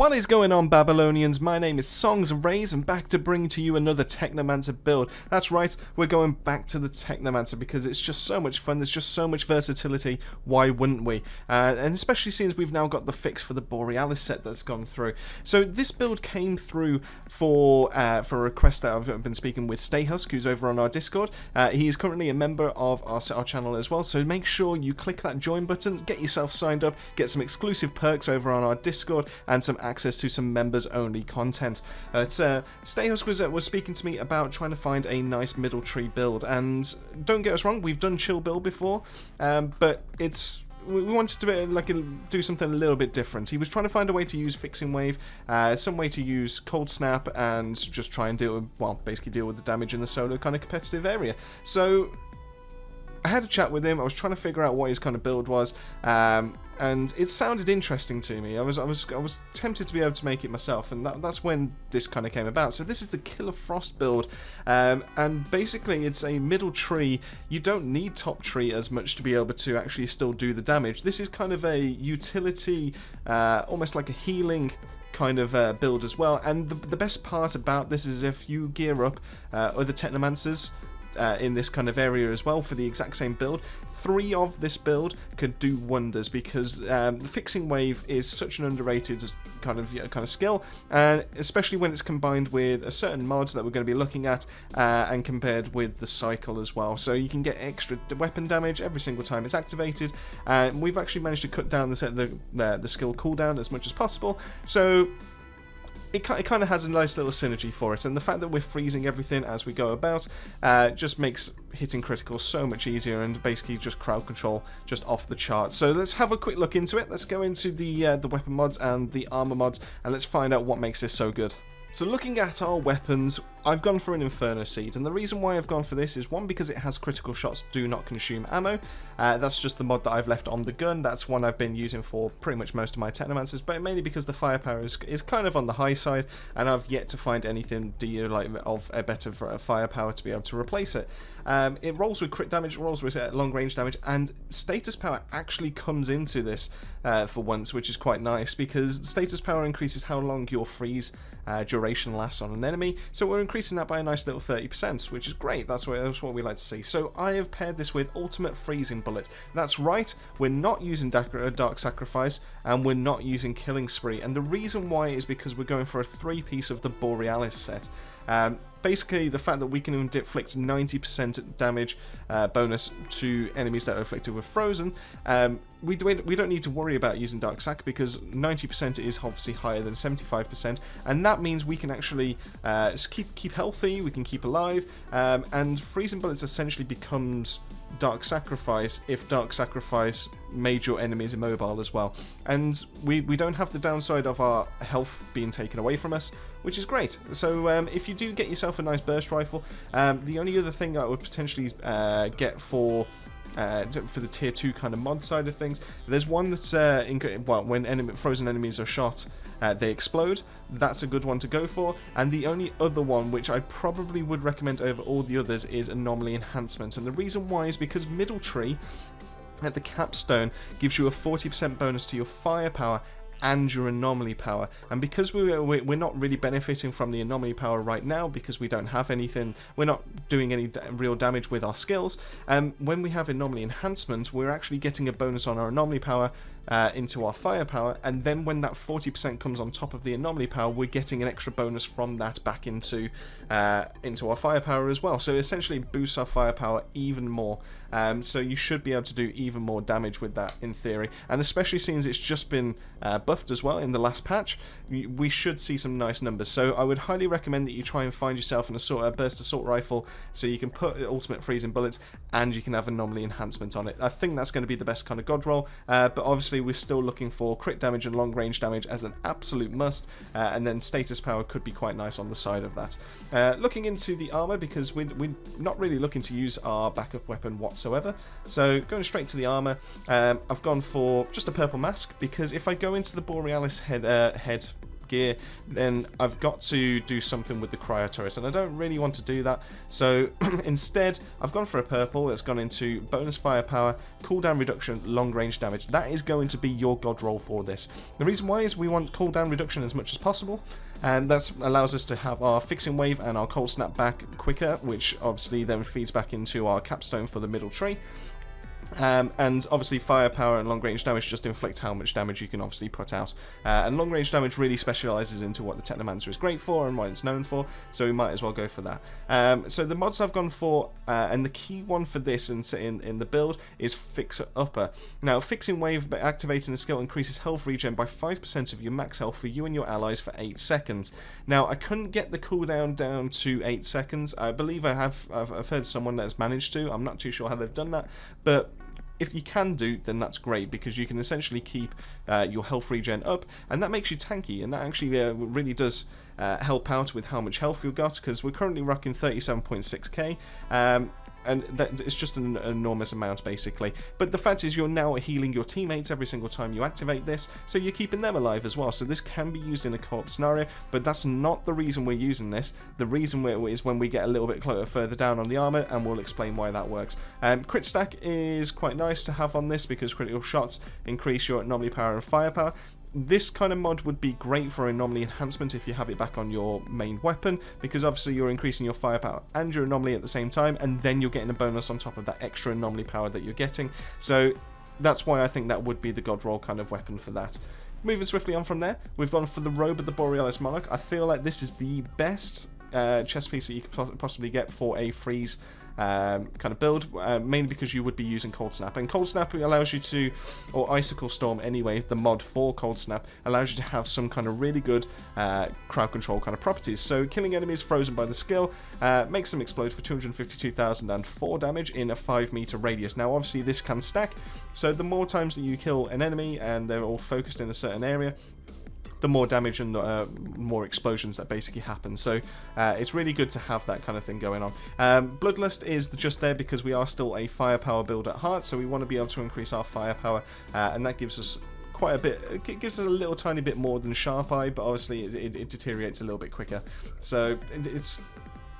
What is going on, Babylonians? My name is Songs of Rays, and back to bring to you another Technomancer build. That's right, we're going back to the Technomancer because it's just so much fun, there's just so much versatility, why wouldn't we? And especially since we've now got the fix for the Borealis set that's gone through. So this build came through for a request that I've been speaking with Stayhusk, who's over on our Discord. He is currently a member of our channel as well, so make sure you click that join button, get yourself signed up, get some exclusive perks over on our Discord, and some access to some members-only content. Stayhusk was speaking to me about trying to find a nice middle tree build, and don't get us wrong, we've done chill build before, but we wanted to do something a little bit different. He was trying to find a way to use Fixing Wave, some way to use Cold Snap, and just try and basically deal with the damage in the solo kind of competitive area. So I had a chat with him. I was trying to figure out what his kind of build was, and it sounded interesting to me. I was tempted to be able to make it myself, and that's when this kind of came about. So this is the Killer Frost build, and basically it's a middle tree. You don't need top tree as much to be able to actually still do the damage. This is kind of a utility, almost like a healing kind of build as well. And the best part about this is if you gear up other Technomancers in this kind of area as well for the exact same build, 3 of this build could do wonders, because the Fixing Wave is such an underrated kind of skill, and especially when it's combined with a certain mod that we're going to be looking at, and compared with the cycle as well. So you can get extra weapon damage every single time it's activated, and we've actually managed to cut down the skill cooldown as much as possible. So it kind of has a nice little synergy for it, and the fact that we're freezing everything as we go about just makes hitting critical so much easier, and basically just crowd control just off the chart. So let's have a quick look into it. Let's go into the weapon mods and the armor mods, and let's find out what makes this so good. So looking at our weapons, I've gone for an Inferno Seed, and the reason why I've gone for this is, one, because it has critical shots do not consume ammo. That's just the mod that I've left on the gun. That's one I've been using for pretty much most of my Technomancers, but mainly because the firepower is kind of on the high side, and I've yet to find anything of a better firepower to be able to replace it. It rolls with crit damage, rolls with long range damage, and status power actually comes into this for once, which is quite nice, because status power increases how long your freeze duration lasts on an enemy, so we're increasing that by a nice little 30%, which is great. That's what we like to see. So I have paired this with Ultimate Freezing Bullet. That's right, we're not using Dark Sacrifice, and we're not using Killing Spree, and the reason why is because we're going for a 3-piece of the Borealis set. Basically, the fact that we can inflict 90% damage bonus to enemies that are afflicted with Frozen, we don't need to worry about using Dark Sac, because 90% is obviously higher than 75%, and that means we can actually keep healthy, we can keep alive, and Freezing Bullets essentially becomes Dark Sacrifice if Dark Sacrifice made your enemies immobile as well. And we don't have the downside of our health being taken away from us, which is great. So if you do get yourself a nice burst rifle, the only other thing I would potentially get for the tier 2 kind of mod side of things, there's one that's when frozen enemies are shot, they explode. That's a good one to go for. And the only other one which I probably would recommend over all the others is Anomaly Enhancement, and the reason why is because Middle Tree at the capstone gives you a 40% bonus to your firepower and your anomaly power, and because we're not really benefiting from the anomaly power right now, because we don't have anything, we're not doing any real damage with our skills, when we have anomaly enhancement, we're actually getting a bonus on our anomaly power into our firepower, and then when that 40% comes on top of the anomaly power, we're getting an extra bonus from that back into our firepower as well. So essentially it boosts our firepower even more, so you should be able to do even more damage with that in theory, and especially since it's just been buffed as well in the last patch, we should see some nice numbers. So I would highly recommend that you try and find yourself a burst assault rifle, so you can put Ultimate Freezing Bullets and you can have anomaly enhancement on it. I think that's going to be the best kind of god roll, but obviously we're still looking for crit damage and long range damage as an absolute must, and then status power could be quite nice on the side of that. Looking into the armor, because we're not really looking to use our backup weapon whatsoever, so going straight to the armor, I've gone for just a purple mask, because if I go into the Borealis head gear, then I've got to do something with the cryo turret, and I don't really want to do that. So instead, I've gone for a purple that's gone into bonus firepower, cooldown reduction, long range damage. That is going to be your god roll for this. The reason why is we want cooldown reduction as much as possible, and that allows us to have our fixing wave and our cold snap back quicker, which obviously then feeds back into our capstone for the middle tree. And obviously firepower and long range damage just inflict how much damage you can obviously put out, and long range damage really specialises into what the Technomancer is great for and what it's known for, so we might as well go for that. So the mods I've gone for, and the key one for this in the build is Fixer Upper. Now fixing wave by activating the skill increases health regen by 5% of your max health for you and your allies for 8 seconds. Now I couldn't get the cooldown down to 8 seconds. I believe I've heard someone that has managed to. I'm not too sure how they've done that, but if you can do, then that's great, because you can essentially keep your health regen up, and that makes you tanky, and that actually really does help out with how much health you've got, because we're currently rocking 37.6k, and it's just an enormous amount basically. But the fact is you're now healing your teammates every single time you activate this, so you're keeping them alive as well. So this can be used in a co-op scenario, but that's not the reason we're using this. The reason is when we get a little bit further down on the armor, and we'll explain why that works. Crit stack is quite nice to have on this because critical shots increase your anomaly power and firepower. This kind of mod would be great for anomaly enhancement if you have it back on your main weapon, because obviously you're increasing your firepower and your anomaly at the same time, and then you're getting a bonus on top of that extra anomaly power that you're getting. So that's why I think that would be the god roll kind of weapon for that. Moving swiftly on from there, we've gone for the Robe of the Borealis Monarch. I feel like this is the best chest piece that you could possibly get for a freeze kind of build, mainly because you would be using Cold Snap, and Cold Snap allows you to, or Icicle Storm anyway, the mod for Cold Snap allows you to have some kind of really good crowd control kind of properties. So killing enemies frozen by the skill makes them explode for 252,004 damage in a 5-meter radius. Now obviously this can stack, so the more times that you kill an enemy and they're all focused in a certain area, the more damage and more explosions that basically happen. So it's really good to have that kind of thing going on. Bloodlust is just there because we are still a firepower build at heart, so we want to be able to increase our firepower, and that gives us quite a bit. It gives us a little tiny bit more than Sharp Eye, but obviously it deteriorates a little bit quicker. So it's,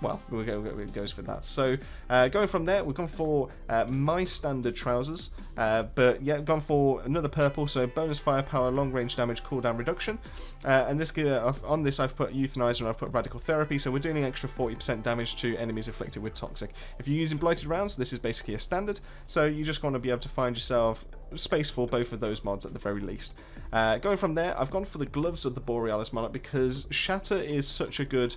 well, it goes for that. So going from there, we've gone for my standard trousers, but yeah, gone for another purple, so bonus firepower, long range damage, cooldown reduction, and this on this I've put Euthanizer and I've put Radical Therapy, so we're doing an extra 40% damage to enemies afflicted with Toxic. If you're using Blighted Rounds, this is basically a standard, so you just want to be able to find yourself space for both of those mods at the very least. Going from there, I've gone for the Gloves of the Borealis Monarch because Shatter is such a good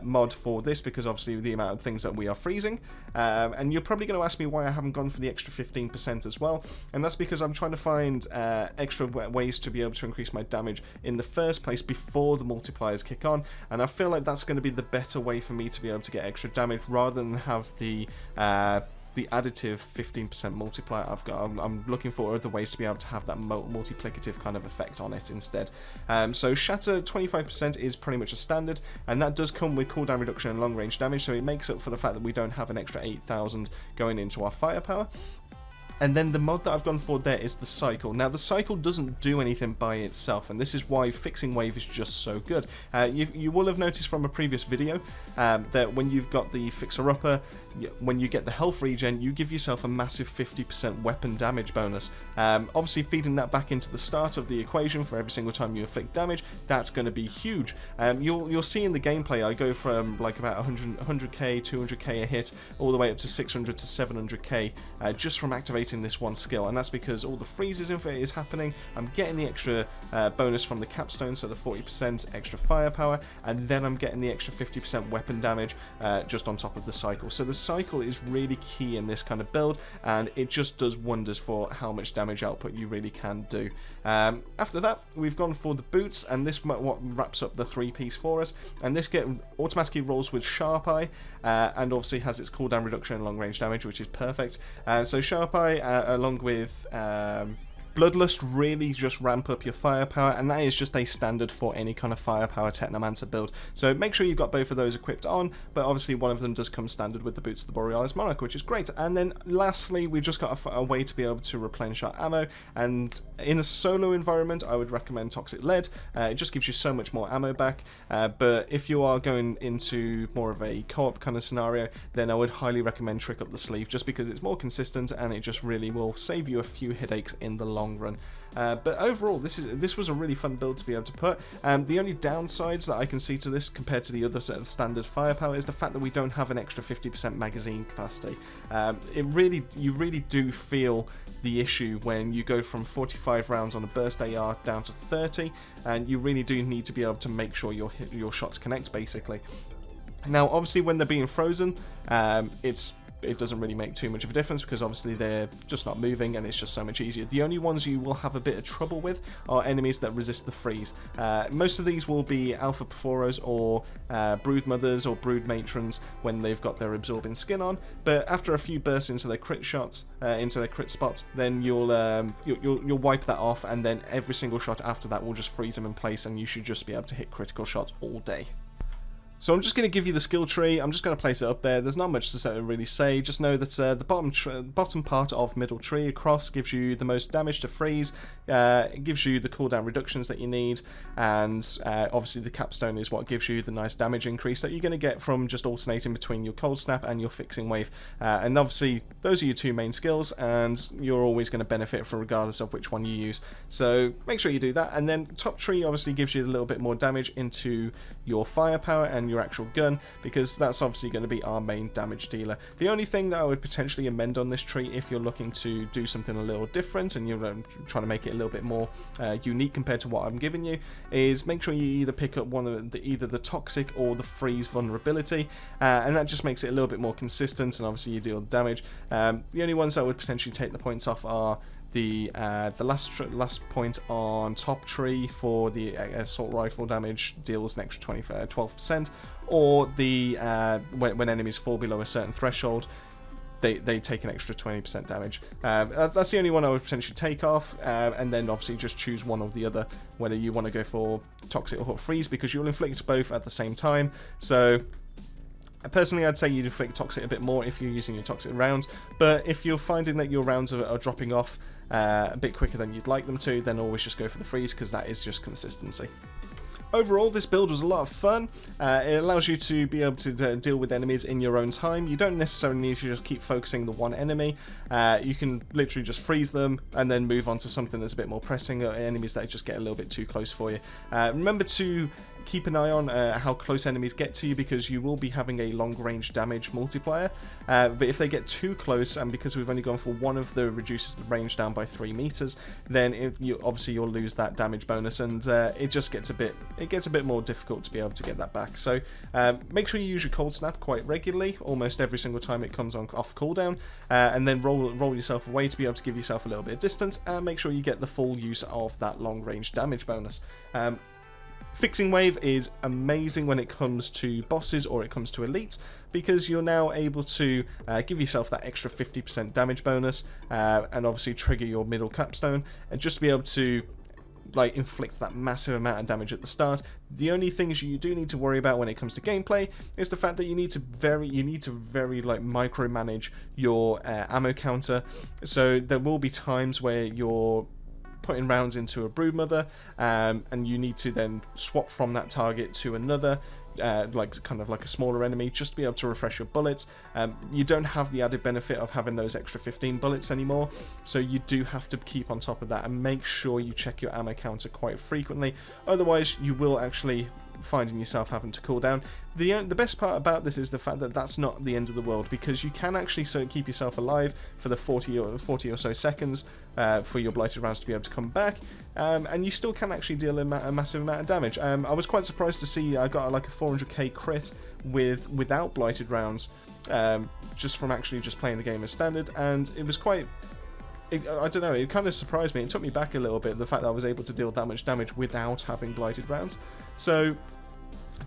mod for this, because obviously the amount of things that we are freezing, and you're probably going to ask me why I haven't gone for the extra 15% as well, and that's because I'm trying to find extra ways to be able to increase my damage in the first place before the multipliers kick on, and I feel like that's going to be the better way for me to be able to get extra damage rather than have the additive 15% multiplier. I'm looking for other ways to be able to have that multiplicative kind of effect on it instead. So Shatter 25% is pretty much a standard, and that does come with cooldown reduction and long range damage, so it makes up for the fact that we don't have an extra 8,000 going into our firepower. And then the mod that I've gone for there is the Cycle. Now the Cycle doesn't do anything by itself, and this is why Fixing Wave is just so good. You will have noticed from a previous video that when you've got the Fixer Upper, when you get the health regen, you give yourself a massive 50% weapon damage bonus. Obviously feeding that back into the start of the equation for every single time you inflict damage, that's going to be huge. You'll see in the gameplay I go from like about 100k, 200k a hit, all the way up to 600 to 700k just from activating this one skill, and that's because all the freezes is happening. I'm getting the extra bonus from the capstone, so the 40% extra firepower, and then I'm getting the extra 50% weapon damage just on top of the Cycle. So the Cycle is really key in this kind of build, and it just does wonders for how much damage output you really can do. After that, we've gone for the boots, and this what wraps up the 3-piece for us, and this automatically rolls with Sharp Eye, and obviously has its cooldown reduction and long range damage, which is perfect. So Sharp Eye along with Bloodlust really just ramp up your firepower, and that is just a standard for any kind of firepower Technomancer build. So make sure you've got both of those equipped on, but obviously one of them does come standard with the boots of the Borealis Monarch, which is great. And then lastly, we've just got a way to be able to replenish our ammo, and in a solo environment, I would recommend Toxic Lead. It just gives you so much more ammo back, but if you are going into more of a co-op kind of scenario, then I would highly recommend Trick Up the Sleeve, just because it's more consistent and it just really will save you a few headaches in the long run. But overall, this was a really fun build to be able to put. The only downsides that I can see to this compared to the other sort of standard firepower is the fact that we don't have an extra 50% magazine capacity. You really do feel the issue when you go from 45 rounds on a burst AR down to 30, and you really do need to be able to make sure your shots connect, basically. Now, obviously, when they're being frozen, it doesn't really make too much of a difference, because obviously they're just not moving and it's just so much easier. The only ones you will have a bit of trouble with are enemies that resist the freeze. Most of these will be Alpha Perforos or Brood Mothers or Brood Matrons when they've got their absorbing skin on, but after a few bursts into their crit shots, into their crit spots, then you'll wipe that off, and then every single shot after that will just freeze them in place, and you should just be able to hit critical shots all day. So I'm just going to give you the skill tree. I'm just going to place it up there. There's not much to really say. Just know that the bottom part of middle tree across gives you the most damage to freeze. It gives you the cooldown reductions that you need, and obviously the capstone is what gives you the nice damage increase that you're going to get from just alternating between your cold snap and your fixing wave. And obviously those are your two main skills, and you're always going to benefit from regardless of which one you use. So make sure you do that. And then top tree obviously gives you a little bit more damage into your firepower and your actual gun, because that's obviously going to be our main damage dealer. The only thing that I would potentially amend on this tree, if you're looking to do something a little different and you're trying to make it a little bit more unique compared to what I'm giving you, is make sure you either pick up one of either the toxic or the freeze vulnerability, and that just makes it a little bit more consistent, and obviously you deal damage. The only ones that would potentially take the points off are the last point on top tree for the assault rifle damage, deals an extra 12%, or the when enemies fall below a certain threshold, they take an extra 20% damage. That's the only one I would potentially take off, and then obviously just choose one or the other, whether you want to go for toxic or freeze, because you'll inflict both at the same time. So personally, I'd say you'd inflict toxic a bit more if you're using your toxic rounds, but if you're finding that your rounds are dropping off a bit quicker than you'd like them to, then always just go for the freeze, because that is just consistency. Overall, this build was a lot of fun. It allows you to be able to deal with enemies in your own time. You don't necessarily need to just keep focusing the one enemy. You can literally just freeze them and then move on to something that's a bit more pressing, or enemies that just get a little bit too close for you. Remember to keep an eye on how close enemies get to you, because you will be having a long range damage multiplier, but if they get too close, and because we've only gone for one of the reduces the range down by 3 meters, then obviously you'll lose that damage bonus, and it just gets a bit more difficult to be able to get that back. So make sure you use your cold snap quite regularly, almost every single time it comes on off cooldown, and then roll yourself away to be able to give yourself a little bit of distance, and make sure you get the full use of that long range damage bonus. Fixing Wave is amazing when it comes to bosses or it comes to elites, because you're now able to give yourself that extra 50% damage bonus, and obviously trigger your middle capstone, and just to be able to inflict that massive amount of damage at the start. The only things you do need to worry about when it comes to gameplay is the fact that you need to very micromanage your ammo counter. So there will be times where you're putting rounds into a Broodmother, and you need to then swap from that target to another, kind of like a smaller enemy, just to be able to refresh your bullets. You don't have the added benefit of having those extra 15 bullets anymore, so you do have to keep on top of that and make sure you check your ammo counter quite frequently, otherwise you will actually finding yourself having to cool down. The best part about this is the fact that that's not the end of the world, because you can actually keep yourself alive for the 40 or so seconds for your blighted rounds to be able to come back, and you still can actually deal a massive amount of damage. I was quite surprised to see I got like a 400k crit without blighted rounds, just from actually just playing the game as standard, and it was quite... I don't know, it kind of surprised me. It took me back a little bit, the fact that I was able to deal that much damage without having blighted rounds. So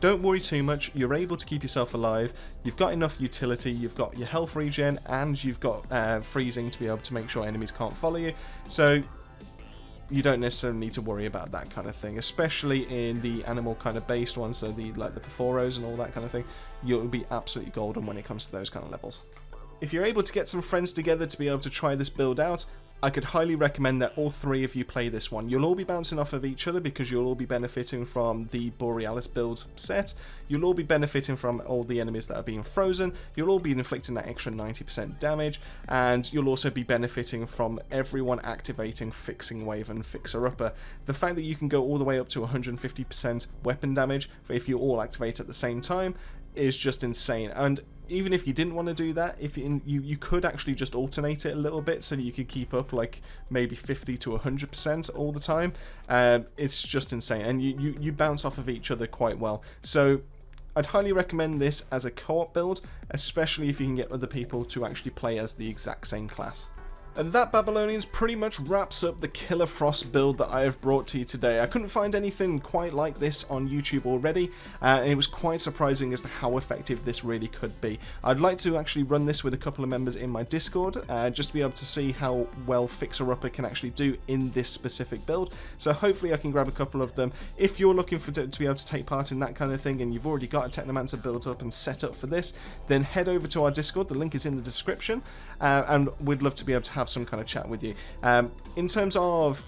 don't worry too much, you're able to keep yourself alive, you've got enough utility, you've got your health regen, and you've got freezing to be able to make sure enemies can't follow you. So you don't necessarily need to worry about that kind of thing, especially in the animal kind of based ones, so the like the Perforos and all that kind of thing. You'll be absolutely golden when it comes to those kind of levels. If you're able to get some friends together to be able to try this build out, I could highly recommend that all 3 of you play this one. You'll all be bouncing off of each other because you'll all be benefiting from the Borealis build set. You'll all be benefiting from all the enemies that are being frozen. You'll all be inflicting that extra 90% damage, and you'll also be benefiting from everyone activating Fixing Wave and Fixer Upper. The fact that you can go all the way up to 150% weapon damage if you all activate at the same time is just insane. And even if you didn't want to do that, if you could actually just alternate it a little bit so that you could keep up like maybe 50 to 100% all the time. It's just insane, and you bounce off of each other quite well. So I'd highly recommend this as a co-op build, especially if you can get other people to actually play as the exact same class. And that, Babylonians, pretty much wraps up the Killer Frost build that I have brought to you today. I couldn't find anything quite like this on YouTube already, and it was quite surprising as to how effective this really could be. I'd like to actually run this with a couple of members in my Discord, just to be able to see how well Fixer Upper can actually do in this specific build. So hopefully I can grab a couple of them. If you're looking to be able to take part in that kind of thing, and you've already got a Technomancer built up and set up for this, then head over to our Discord. The link is in the description, and we'd love to be able to have some kind of chat with you. In terms of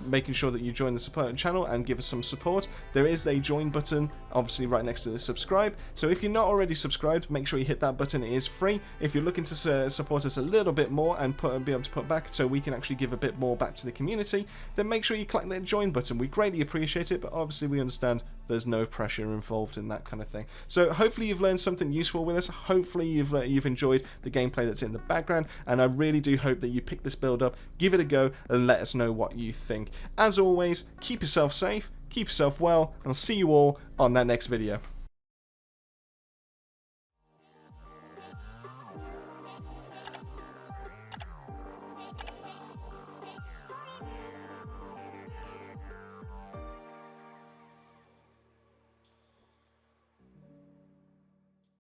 making sure that you join the support channel and give us some support, there is a join button obviously right next to the subscribe. So if you're not already subscribed, make sure you hit that button. It is free. If you're looking to support us a little bit more and be able to put back so we can actually give a bit more back to the community, then make sure you click that join button. We greatly appreciate it, but obviously we understand there's no pressure involved in that kind of thing. So hopefully you've learned something useful with us. Hopefully you've enjoyed the gameplay that's in the background, and I really do hope that you pick this build up, give it a go, and let us know what you think. As always, keep yourself safe, keep yourself well, and I'll see you all on that next video.